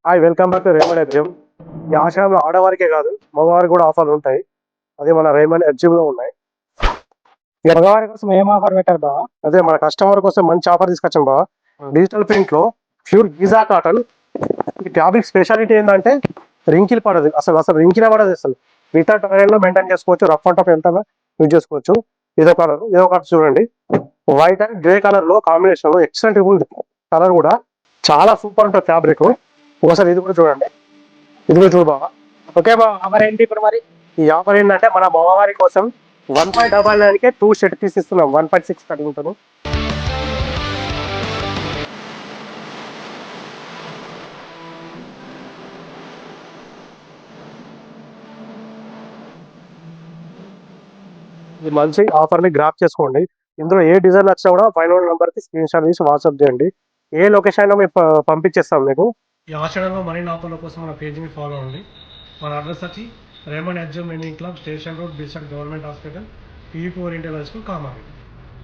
Hi welcome back to Raymond exim. ఈ ఆశ్రమంలో ఆడవారికే కాదు మగవారికి కూడా ఆఫర్లు ఉంటాయి. అదే మన రేమండ్ ఎగ్జిమ్ లో ఉన్నాయి. మగవారి కోసం ఏం ఆఫర్ పెట్టారు బావ? అదే మన కస్టమర్ కోసం మంచి ఆఫర్ తీసుకొచ్చాం బావ. డిజిటల్ ప్రింట్ లో ప్యూర్ గీజా కాటన్. ఈ ఫ్యాబ్రిక్ స్పెషాలిటీ ఏంటంటే రింకిల్ పడదు, అసలు అసలు రింకిలే పడదు. అసలు మిగతా టైర్ లో మెయింటైన్ చేసుకోవచ్చు, రఫ్ అండ్ టఫ్ ఎంత యూజ్ చేసుకోవచ్చు. ఇదో కలర్, చూడండి, వైట్ అండ్ గ్రే కలర్ లో కాంబినేషన్ లో ఎక్సలెంట్ ఉంది. కలర్ కూడా చాలా సూపర్ ఉంటుంది ఫ్యాబ్రిక్. ఒకసారి ఇది కూడా చూడండి, ఇది కూడా చూడు బాబా. ఓకే బావ, ఆఫర్ ఏంటి ఇప్పుడు మరి? ఈ ఆఫర్ ఏంటంటే మన మగవారి కోసం 1.99కే 2 షర్ట్ పీస్ ఇస్తున్నాం. 1.6 కట్టుకుంటాను. ఈ మంచి ఆఫర్ ని గ్రాప్ చేసుకోండి. ఇందులో ఏ డిజైన్ వచ్చినా కూడా పైన నెంబర్ కి స్క్రీన్ షాట్ తీసి వాట్సాప్ చేయండి. ఏ లొకేషన్ లో మేము పంపించేస్తాం మీకు. ఈ ఆచరణలో మరిన్ని ఆఫర్ల కోసం మన పేజీని ఫాలో అవ్వండి. మన అడ్రస్ వచ్చి Raymond exim club, station road, బిసెట్ government hospital, PE4 inter school, Kamareddy.